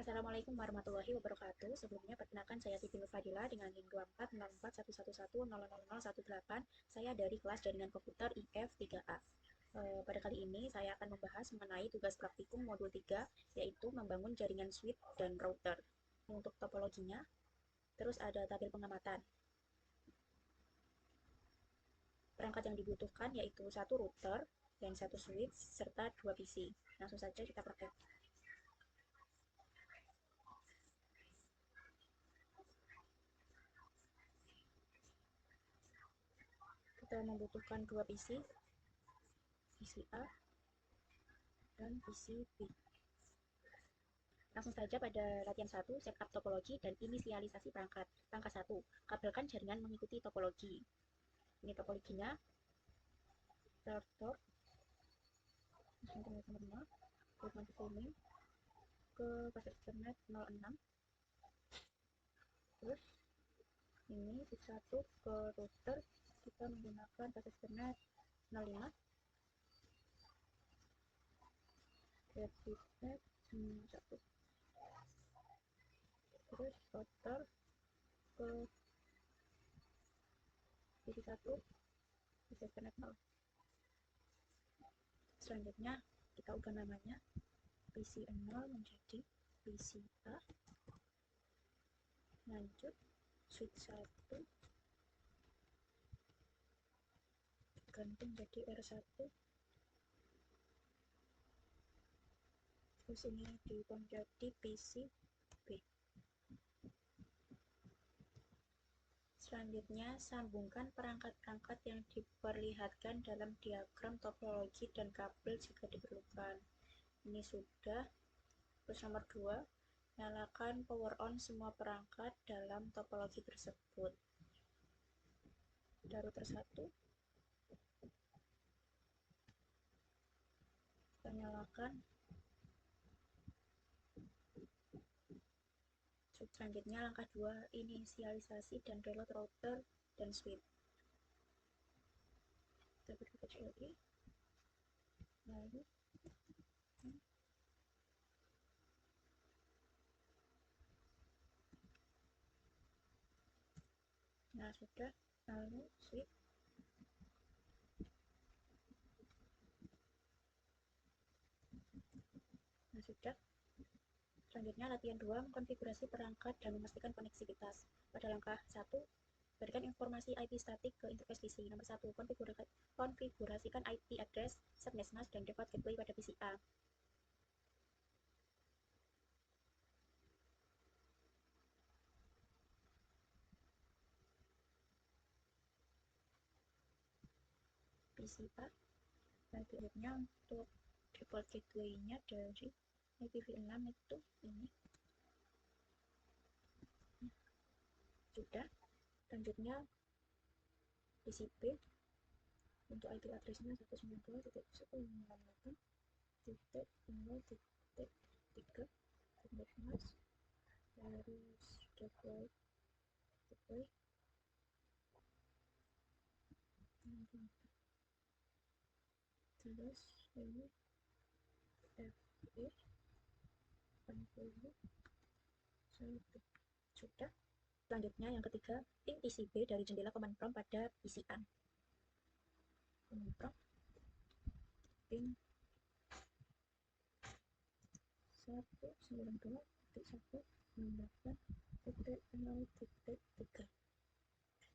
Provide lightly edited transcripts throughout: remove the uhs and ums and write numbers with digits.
Assalamualaikum warahmatullahi wabarakatuh. Sebelumnya perkenalkan saya Titi Nurfadila dengan NIM 240411100018. Saya dari kelas Jaringan Komputer IF 3A. Pada kali ini saya akan membahas mengenai tugas praktikum modul 3, yaitu membangun jaringan switch dan router. Untuk topologinya, terus ada tabel pengamatan. Perangkat yang dibutuhkan yaitu satu router dan satu switch serta 2 PC. Langsung saja kita praktek. Kita membutuhkan 2 PC, PC A dan PC B. Langsung saja pada latihan 1, setup topologi dan inisialisasi perangkat. Langkah 1, kabelkan jaringan mengikuti topologi. Ini topologinya, router, ke paket Ethernet 06, terus ini switch 1 ke router, kita menggunakan paket Ethernet 05, Ethernet 1, terus router ke PC 1, paket Ethernet 0. Selanjutnya kita ubah namanya PC 0 menjadi PC A. Lanjut switch 1 ganti menjadi R1, terus ini diubah menjadi PC B. Selanjutnya sambungkan perangkat-perangkat yang diperlihatkan dalam diagram topologi dan kabel jika diperlukan. Ini sudah. Terus nomor 2, nyalakan power on semua perangkat dalam topologi tersebut. Router 1 kita nyalakan. Selanjutnya langkah 2, inisialisasi dan reload router dan switch. Kita beri HLI, lalu nah sudah, lalu switch. Nah sudah. Selanjutnya latihan 2, mengkonfigurasi perangkat dan memastikan koneksivitas. Pada langkah 1, berikan informasi IP statik ke interface PC. Nomor 1, konfigurasikan IP address, subnet mask, dan default gateway pada PC A. PC A. Selanjutnya untuk default gateway-nya dari IPv6 itu ini. Sudah. Selanjutnya PC B untuk IP address-nya 192.168.0.3 subnet mask, harus default gateway. Terus ini FE 60 1. Sudah. Selanjutnya yang ketiga, ping PCB dari jendela command prompt pada PC A. Command prompt ping 192.168.0.3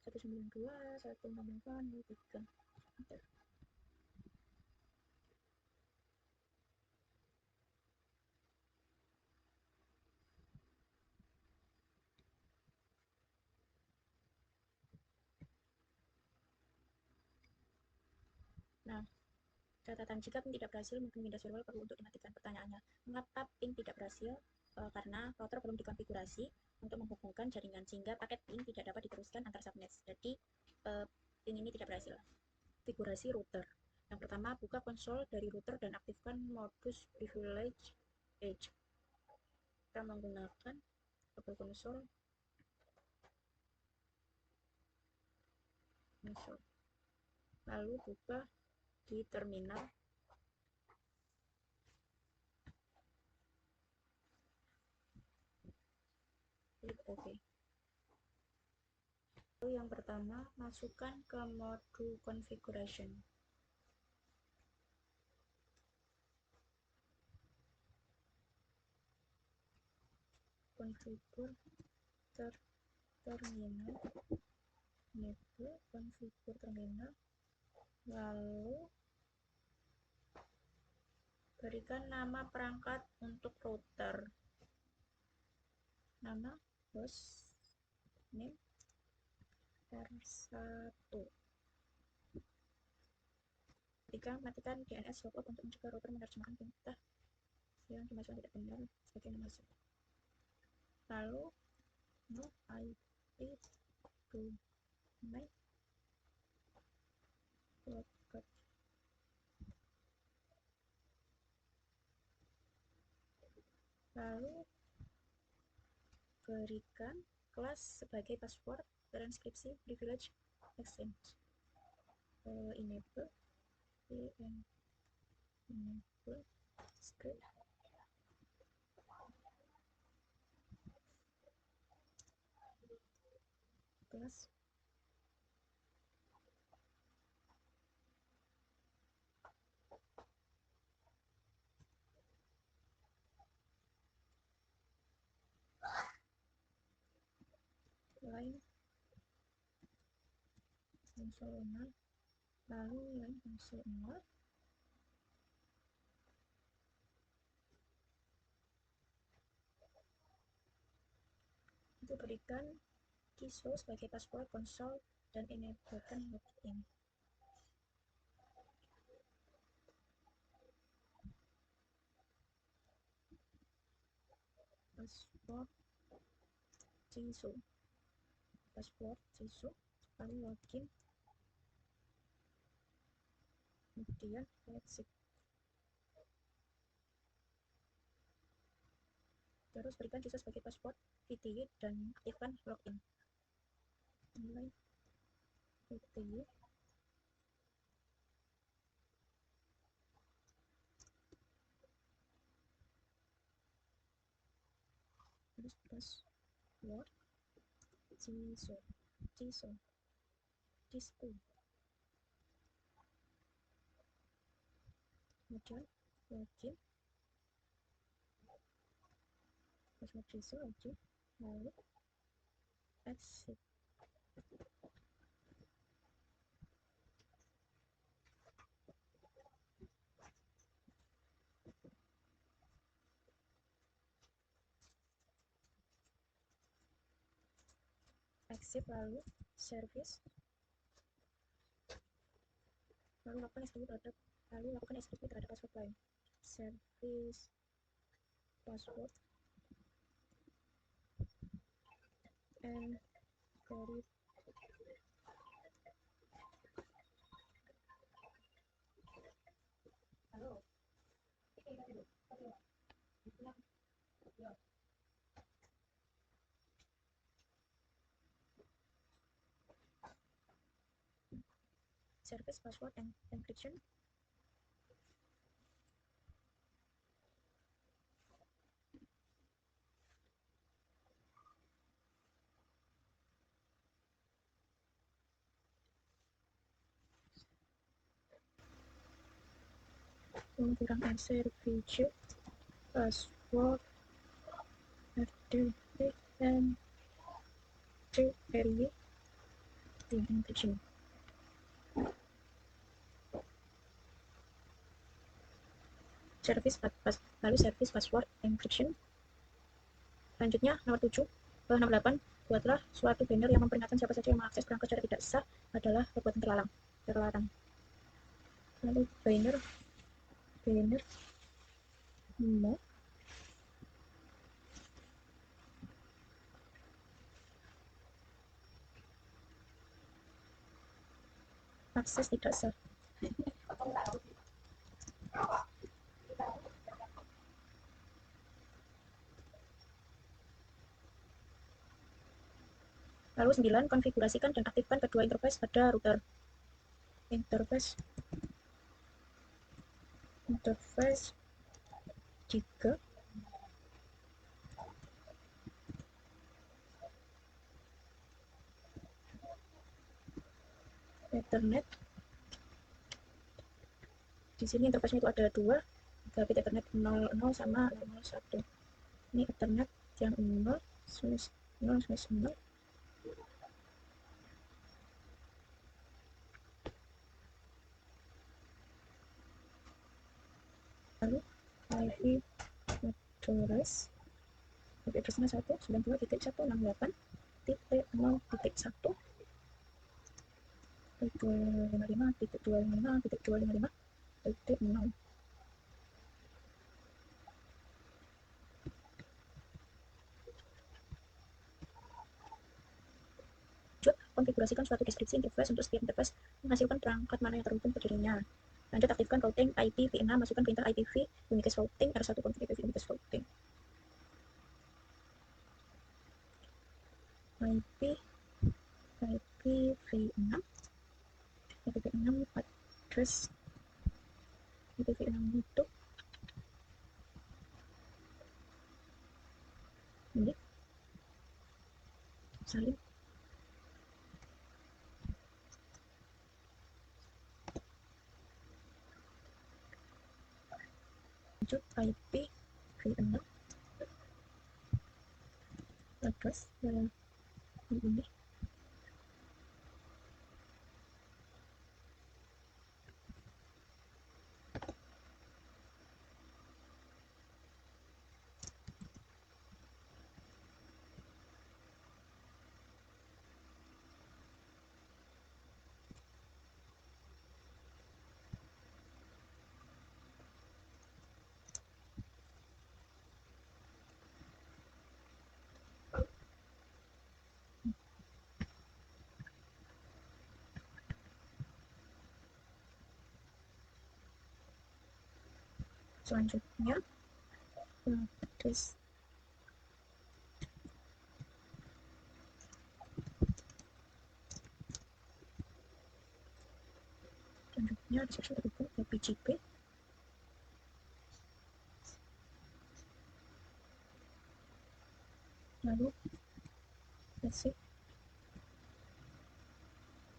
192.168.0.3. Nah, catatan jika ping tidak berhasil, mungkin Windows Firewall perlu untuk dimatikan. Pertanyaannya, mengapa ping tidak berhasil? Karena router belum dikonfigurasi untuk menghubungkan jaringan, sehingga paket ping tidak dapat diteruskan antar subnet. Jadi, ping ini tidak berhasil. Konfigurasi router. Yang pertama, buka konsol dari router dan aktifkan modus privilege edge. Kita menggunakan kabel konsol. Lalu buka di terminal. klik OK. Lalu yang pertama, masukkan ke mode configuration. Konfigur terminal, enable konfigur terminal, lalu berikan nama perangkat untuk router, nama host name R1. Matikan DNS logout untuk mencegah router menerjemahkan perintah yang dimasukkan tidak benar sebagai nama host. Lalu no IP domain logout. Lalu berikan kelas sebagai password, transkripsi, privilege, exchange, enable script, kelas line konsol 0, lalu line konsol 0, itu berikan key source sebagai password konsol dan enablekan login. Password CISO, lalu login, kemudian exit. Terus berikan CISO sebagai password VTY dan aktifkan login. Mulai VTY, terus password CISO disku, kemudian login, password CISO login, lalu exit. Exit, lalu service, lalu lakukan execute terhadap password lain. Service password and very service password and encryption. Menggunakan service password RDP and TRY encryption. Lalu service password encryption. Selanjutnya nomor 7 ke 68, buatlah suatu banner yang memperingatkan siapa saja yang mengakses perangkat secara tidak sah adalah perbuatan terlarang. Lalu banner mau akses tidak sah. Lalu 9, konfigurasikan dan aktifkan kedua interface pada router. Interface jika Ethernet. Di sini interface-nya itu ada 2 gigabit Ethernet 00 sama 001. Ini Ethernet yang 0/0/0. Lalu IP address, IP address-nya 192.168.0.1 255.255.255.0. Konfigurasikan suatu deskripsi interface untuk setiap interface menghasilkan perangkat mana yang terhubung ke dirinya. Lanjut, aktifkan routing IPv6, masukkan perintah IPv unicast routing R1 config IPv unicast routing. IPv6 address IPv6 itu ini salin lanjut IPv6 address ini selanjutnya address selanjutnya resource terhubung ke PGP lalu basic.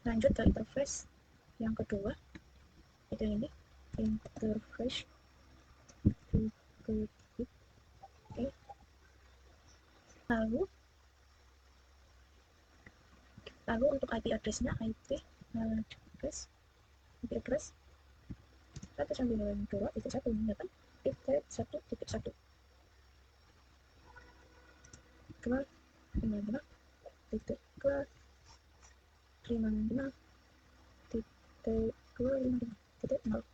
Lanjut ke interface yang kedua, itu ini interface oke. Lalu untuk IP address-nya IP address 192.168.1.1 255.255.255.0.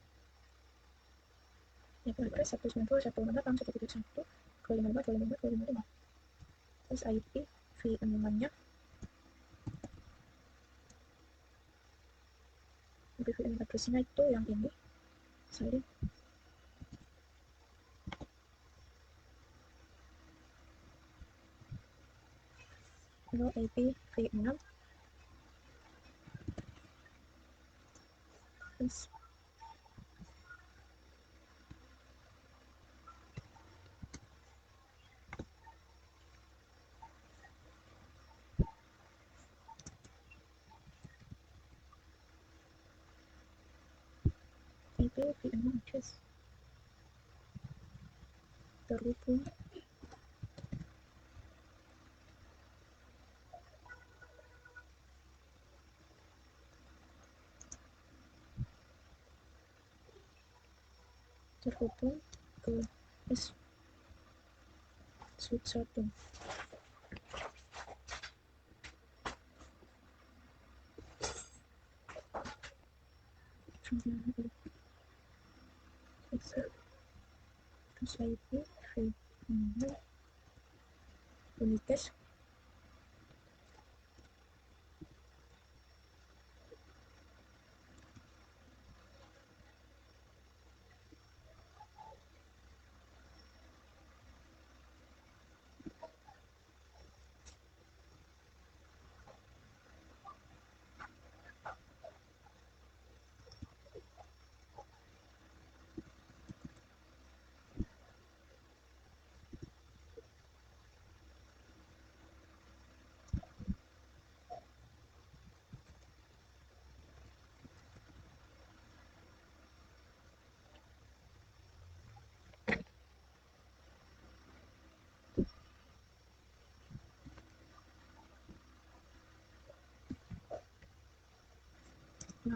IP address 192.168.1.1 terus IP v6-nya IP address-nya itu yang ini salin lalu IP v6 terus IP v6 address terhubung ke switch 1. Terus IP v6 unicast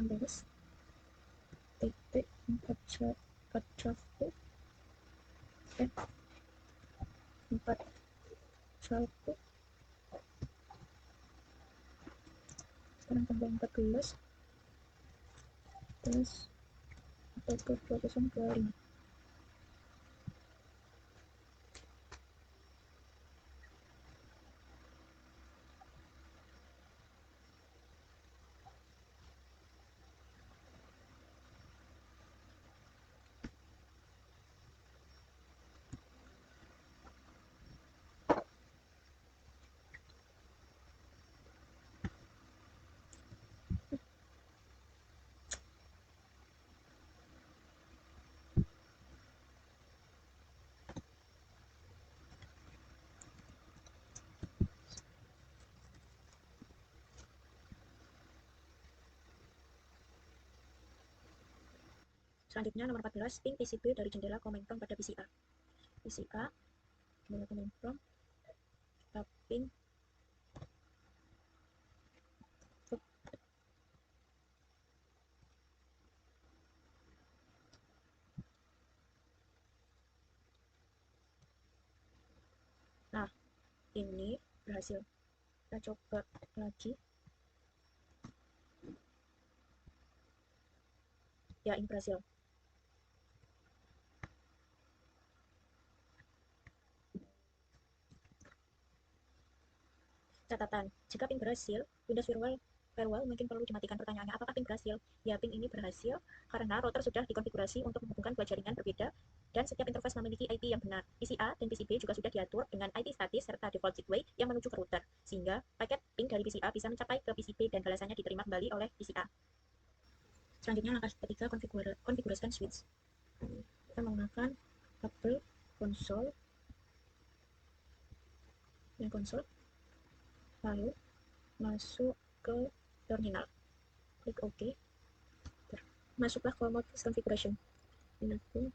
16 titik 41 41 sekarang tambah 14 plus 42,25. Selanjutnya nomor 14, ping PCB dari jendela Komintong pada PCA. PCA, jendela Komintong, ping. Nah, ini berhasil. Kita coba lagi. Ya, ini berhasil. Catatan, jika ping berhasil, Windows Firewall mungkin perlu dimatikan. Pertanyaannya, apakah ping berhasil? Ya, ping ini berhasil karena router sudah dikonfigurasi untuk menghubungkan dua jaringan berbeda dan setiap interface memiliki IP yang benar. PCA dan PCB juga sudah diatur dengan IP statis serta default gateway yang menuju ke router, sehingga paket ping dari PCA bisa mencapai ke PCB dan balasannya diterima kembali oleh PCA. Selanjutnya, langkah ketiga, konfigurasikan switch. Kita menggunakan kabel konsol, lalu masuk ke terminal, klik OK, masuklah ke mode configuration, enable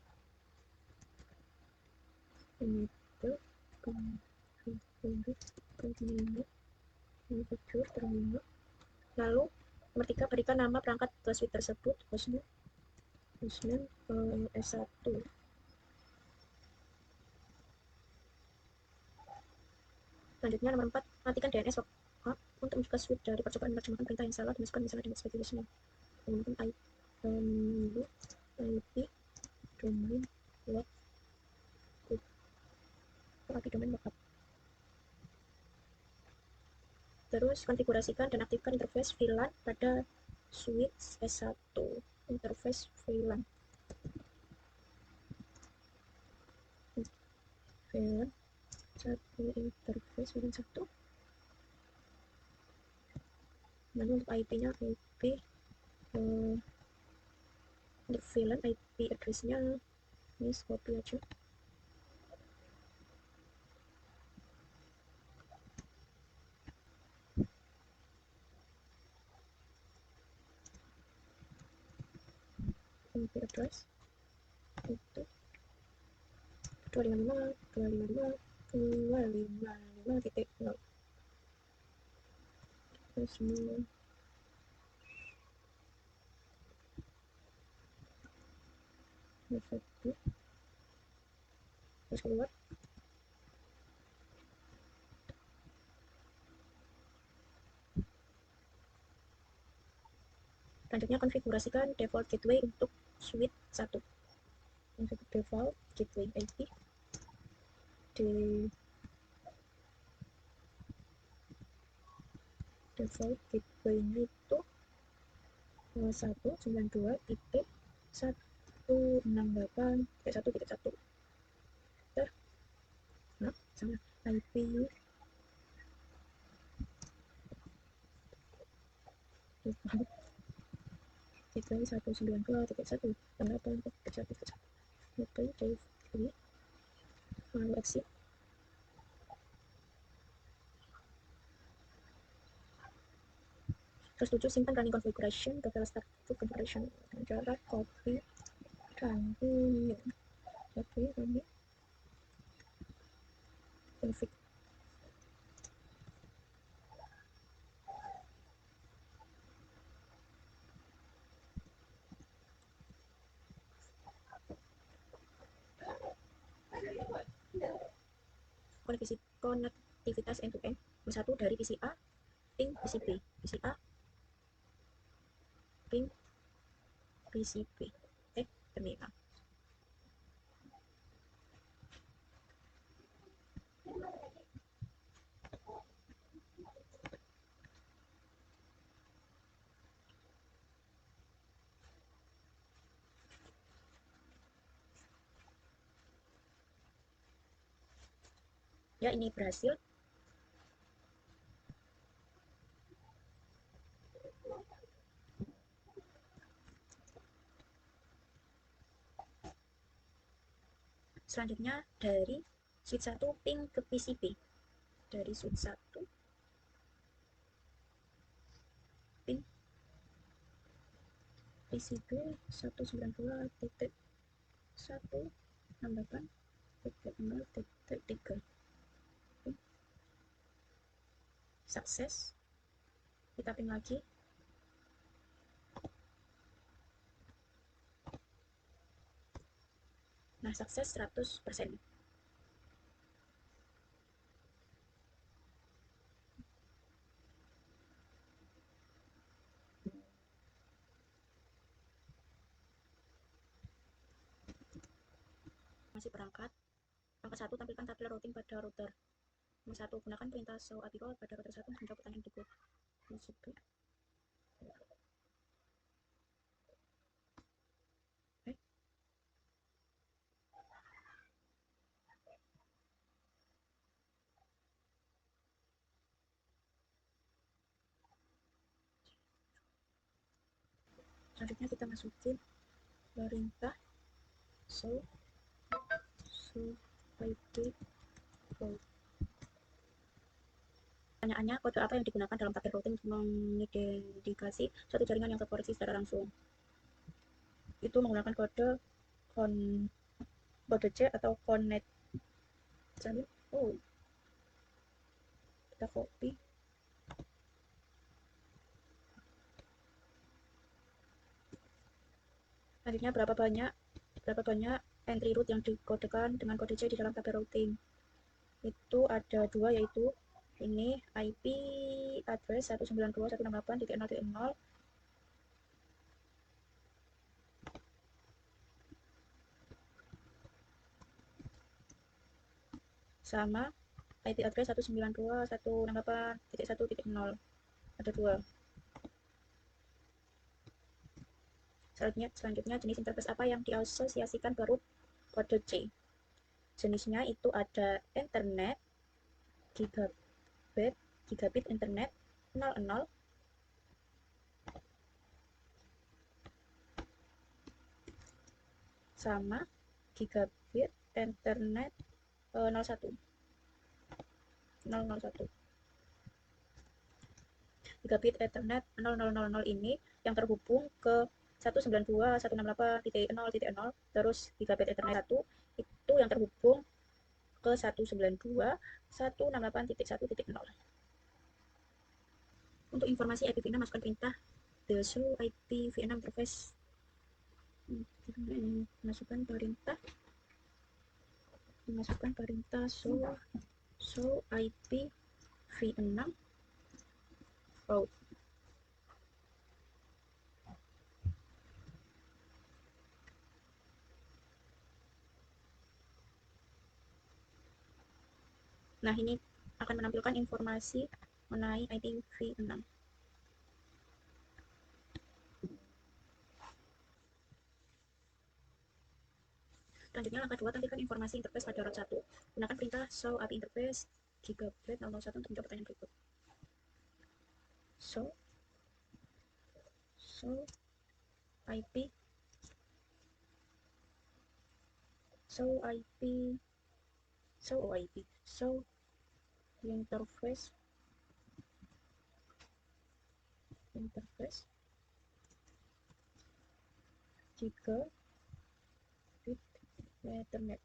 configure terminal, lalu nomor 3, berikan nama perangkat ke switch tersebut, hostname S1. Selanjutnya nomor 4, matikan DNS untuk mencegah switch dari percobaan menerjemahkan perintah yang salah, dimasukkan misalnya dengan sebagai hostname. Kemudian IP domain lookup. Terus konfigurasikan dan aktifkan interface VLAN pada switch S1. Interface VLAN satu, interface VLAN 1. Lalu untuk IP-nya IP untuk VLAN IP address-nya ini copy aja. IP address itu 255.255.255.0. Terus terus keluar. Selanjutnya konfigurasikan default gateway untuk switch 1. Untuk default gateway IP di default gateway-nya itu 192.168.1.1. Nah, sama IP gateway 192.1.8.1.1. Gateway dari lalu exit. Terus 7, simpan running configuration ke file start to configuration. Cara copy running config. konektivitas end-to-end. Satu dari PC A ping PC B, PC A ping PC B. Terminal. Ya, ini berhasil. Selanjutnya dari switch 1 ping ke PCB. Dari switch 1 ping PCB 192.168.0.3. Sukses. Kita ping lagi. Nah, sukses 100%. Masih berangkat. Angka 1, tampilkan tabel routing pada router. Nomor 1, gunakan perintah show API route pada router 1 untuk menjawab pertanyaan berikut. Selanjutnya kita masukin perintah show IP route. Pertanyaannya, kode apa yang digunakan dalam tabel routing untuk mengidentifikasi suatu jaringan yang terkoneksi secara langsung? Itu menggunakan kode C atau connect. Kita copy. Selanjutnya, berapa banyak entry root yang dikodekan dengan kode C di dalam tabel routing? Itu ada 2, yaitu ini IP address 192.168.0.0 sama IP address 192.168.1.0. Ada 2. Selanjutnya jenis interface apa yang diasosiasikan baru kode C? Jenisnya itu ada internet, gigabit internet 00, sama gigabit internet 01. Gigabit Ethernet 0000 ini yang terhubung ke 192.168.0.0, terus gigabit Ethernet 1 itu yang terhubung ke 192.168.1.0. Untuk informasi IPv6 masukkan perintah the show IPv6 interface. Masukkan perintah show IPv6 route. Nah, ini akan menampilkan informasi mengenai IPv6. Selanjutnya, langkah 2, tampilkan informasi interface pada route 1. Gunakan perintah show API interface gigabit 001 untuk menjawab pertanyaan berikut. Show IP interface gigabit Ethernet.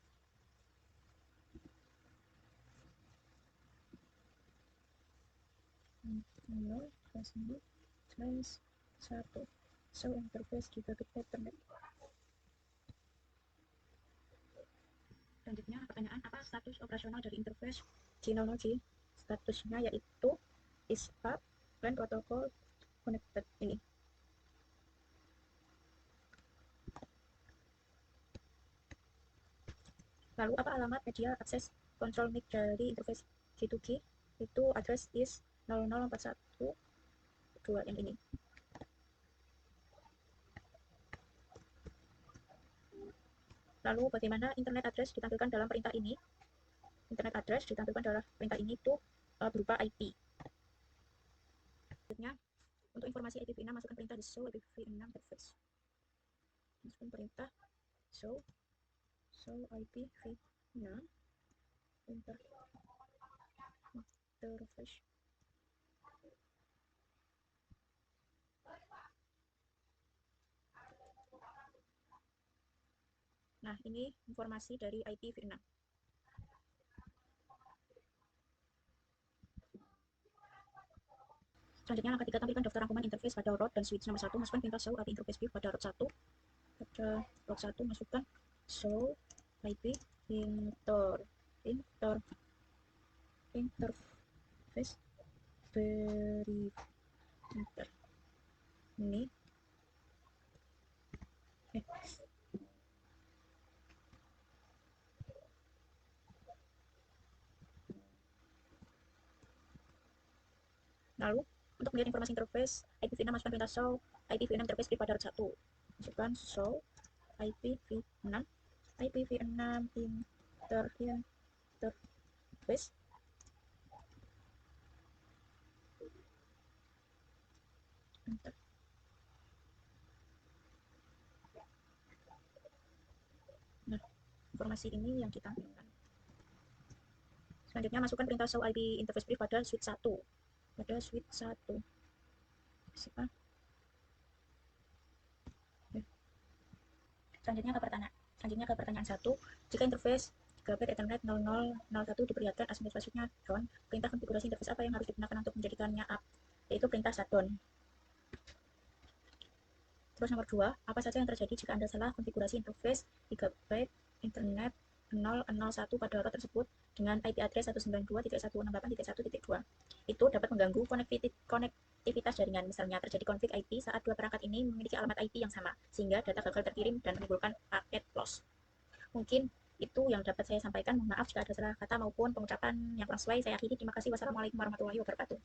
Show interface gigabit Ethernet. Selanjutnya pertanyaan, apa status operasional dari interface G00G? Statusnya yaitu is up LAN protocol connected ini. Lalu apa alamat media akses control MIC dari interface G2G? Itu address is 00412 yang ini. Lalu bagaimana internet address ditampilkan dalam perintah ini? Internet address ditampilkan dalam perintah ini itu berupa IP. Selanjutnya, untuk informasi IPv6 masukkan perintah di show IPv6 interface. Masukkan perintah show IPv6 interface. Nah, ini informasi dari IPv6. Selanjutnya, langkah 3, tampilkan daftar rangkuman interface pada route dan switch nomor 1. Masukkan perintah show IP interface view pada route 1. Pada route 1, masukkan show IP interface verifier. Ini. Lalu, untuk melihat informasi interface IPv6, masukkan perintah show IPv6 interface view pada route 1. Masukkan show IPv6 interface Nah, informasi ini yang ditampilkan. Selanjutnya, masukkan perintah show IP interface brief pada switch 1. Selanjutnya ke pertanyaan 1. Jika interface Gigabit Ethernet 0001 diperlihatkan asymmetric password-nya down, perintah konfigurasi interface apa yang harus digunakan untuk menjadikannya up? Yaitu perintah shutdown. Terus nomor 2, apa saja yang terjadi jika Anda salah konfigurasi interface Gigabit Internet 001 pada route tersebut dengan IP address 192.168.1.2. Itu dapat mengganggu konektivitas jaringan. Misalnya terjadi konflik IP saat dua perangkat ini memiliki alamat IP yang sama, sehingga data gagal terkirim dan menimbulkan paket loss. Mungkin itu yang dapat saya sampaikan. Mohon maaf jika ada salah kata maupun pengucapan yang kurang sesuai. Saya akhiri. Terima kasih. Wassalamualaikum warahmatullahi wabarakatuh.